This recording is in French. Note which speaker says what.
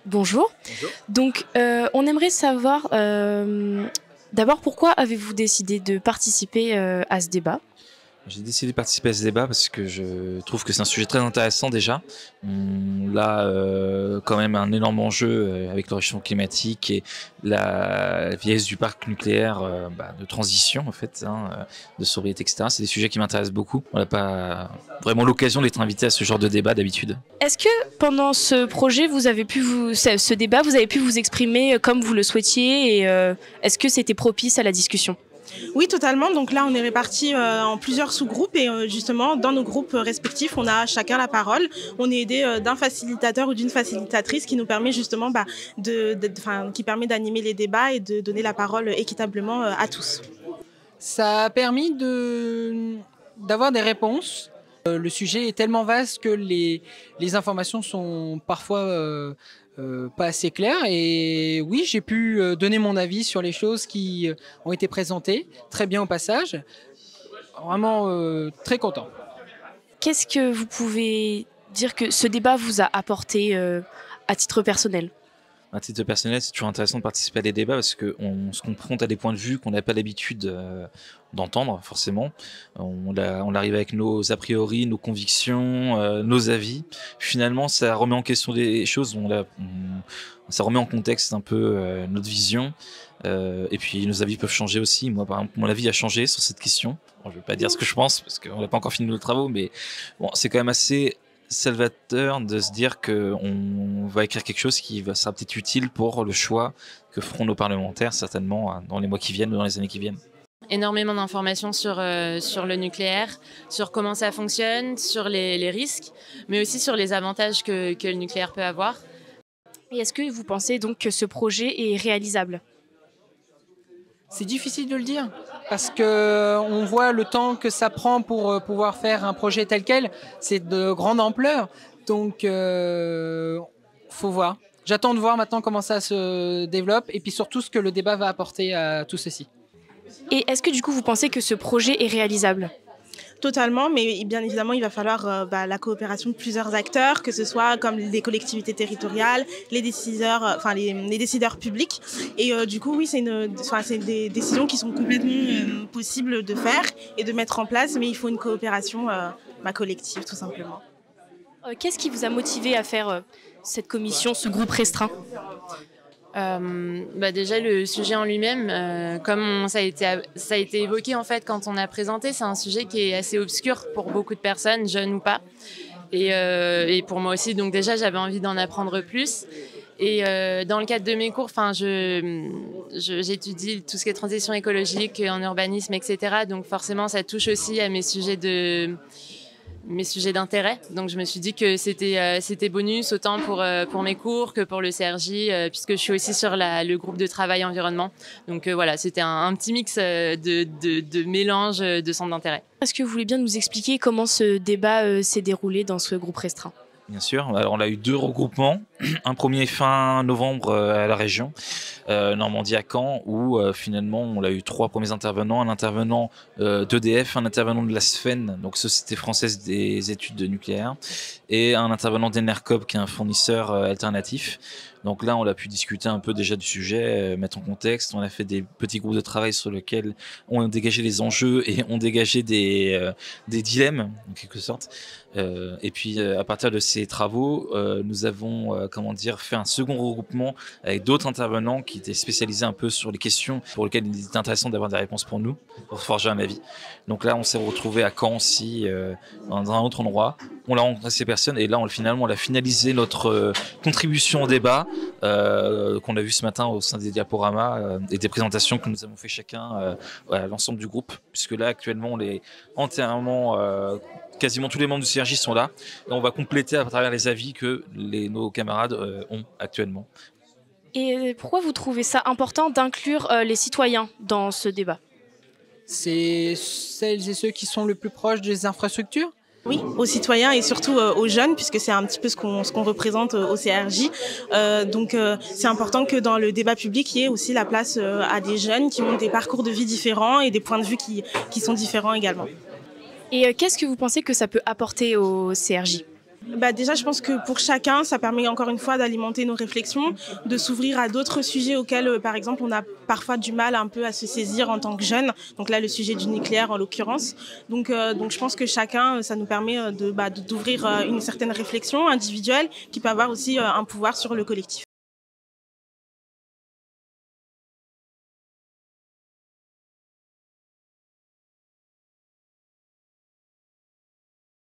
Speaker 1: Bonjour.
Speaker 2: Bonjour.
Speaker 1: Donc, on aimerait savoir d'abord pourquoi avez-vous décidé de participer à ce débat?
Speaker 2: J'ai décidé de participer à ce débat parce que je trouve que c'est un sujet très intéressant déjà. On a quand même un énorme enjeu avec le réchauffement climatique et la vieillesse du parc nucléaire de transition en fait, de sobriété, etc. C'est des sujets qui m'intéressent beaucoup. On n'a pas vraiment l'occasion d'être invité à ce genre de débat d'habitude.
Speaker 1: Est-ce que pendant ce projet, ce débat, vous avez pu vous exprimer comme vous le souhaitiez et est-ce que c'était propice à la discussion?
Speaker 3: Oui, totalement. Donc là, on est répartis en plusieurs sous-groupes et justement, dans nos groupes respectifs, on a chacun la parole. On est aidé d'un facilitateur ou d'une facilitatrice qui nous permet justement qui permet d'animer les débats et de donner la parole équitablement à tous.
Speaker 4: Ça a permis d'avoir des réponses. Le sujet est tellement vaste que les informations sont parfois pas assez claires. Et oui, j'ai pu donner mon avis sur les choses qui ont été présentées. Très bien au passage. Vraiment très content.
Speaker 1: Qu'est-ce que vous pouvez dire que ce débat vous a apporté à titre personnel?
Speaker 2: À titre personnel, c'est toujours intéressant de participer à des débats parce qu'on se confronte à des points de vue qu'on n'a pas l'habitude d'entendre forcément. On arrive avec nos a priori, nos convictions, nos avis. Finalement, ça remet en question des choses, ça remet en contexte un peu notre vision. Et puis nos avis peuvent changer aussi. Moi, par exemple, mon avis a changé sur cette question. Bon, je ne vais pas dire ce que je pense parce qu'on n'a pas encore fini nos travaux, mais bon, c'est quand même assez salvateur de se dire qu'on va écrire quelque chose qui sera peut-être utile pour le choix que feront nos parlementaires certainement dans les mois qui viennent ou dans les années qui viennent.
Speaker 5: Énormément d'informations sur le nucléaire, sur comment ça fonctionne, sur les risques, mais aussi sur les avantages que le nucléaire peut avoir.
Speaker 1: Et est-ce que vous pensez donc que ce projet est réalisable?
Speaker 4: C'est difficile de le dire parce qu'on voit le temps que ça prend pour pouvoir faire un projet tel quel. C'est de grande ampleur. Donc, faut voir. J'attends de voir maintenant comment ça se développe et puis surtout ce que le débat va apporter à tout ceci.
Speaker 1: Et est-ce que du coup vous pensez que ce projet est réalisable?
Speaker 3: Totalement, mais bien évidemment, il va falloir la coopération de plusieurs acteurs, que ce soit comme les collectivités territoriales, les décideurs, les décideurs publics. Et du coup, oui, c'est des décisions qui sont complètement possibles de faire et de mettre en place, mais il faut une coopération collective, tout simplement.
Speaker 1: Qu'est-ce qui vous a motivé à faire cette commission, ce groupe restreint?
Speaker 5: Déjà le sujet en lui-même, comme ça a été évoqué en fait quand on a présenté, c'est un sujet qui est assez obscur pour beaucoup de personnes, jeunes ou pas, et pour moi aussi. Donc déjà j'avais envie d'en apprendre plus. Et dans le cadre de mes cours, j'étudie tout ce qui est transition écologique en urbanisme, etc. Donc forcément ça touche aussi à mes sujets d'intérêt. Donc je me suis dit que c'était bonus autant pour mes cours que pour le CRJ, puisque je suis aussi sur le groupe de travail environnement. Donc voilà, c'était un petit mix de mélange de centres d'intérêt.
Speaker 1: Est-ce que vous voulez bien nous expliquer comment ce débat s'est déroulé dans ce groupe restreint?
Speaker 2: Bien sûr. Alors, on a eu 2 regroupements. Un premier fin novembre à la région, Normandie à Caen, où finalement on a eu 3 premiers intervenants. Un intervenant d'EDF, un intervenant de la SFEN, donc Société Française des Études de Nucléaire, et un intervenant d'Enercop, qui est un fournisseur alternatif. Donc là, on a pu discuter un peu déjà du sujet, mettre en contexte. On a fait des petits groupes de travail sur lesquels on dégageait les enjeux et on dégageait des dilemmes, en quelque sorte. Et puis, à partir de ces travaux, nous avons fait un second regroupement avec d'autres intervenants qui étaient spécialisés un peu sur les questions pour lesquelles il était intéressant d'avoir des réponses pour nous, pour forger un avis. Donc là, on s'est retrouvé à Caen aussi, dans un autre endroit. On a rencontré ces personnes et là, on a finalisé notre contribution au débat qu'on a vu ce matin au sein des diaporamas et des présentations que nous avons fait chacun à l'ensemble du groupe, puisque là, actuellement, on est entièrement... quasiment tous les membres du CRJ sont là et on va compléter à travers les avis que nos camarades ont actuellement.
Speaker 1: Et pourquoi vous trouvez ça important d'inclure les citoyens dans ce débat?
Speaker 4: C'est celles et ceux qui sont le plus proches des infrastructures.
Speaker 3: Oui, aux citoyens et surtout aux jeunes, puisque c'est un petit peu ce qu'on représente au CRJ. Donc c'est important que dans le débat public, il y ait aussi la place à des jeunes qui ont des parcours de vie différents et des points de vue qui sont différents également.
Speaker 1: Et qu'est-ce que vous pensez que ça peut apporter au CRJ?
Speaker 3: Déjà, je pense que pour chacun, ça permet encore une fois d'alimenter nos réflexions, de s'ouvrir à d'autres sujets auxquels, par exemple, on a parfois du mal un peu à se saisir en tant que jeune. Donc là, le sujet du nucléaire en l'occurrence. Donc je pense que chacun, ça nous permet d'ouvrir une certaine réflexion individuelle qui peut avoir aussi un pouvoir sur le collectif.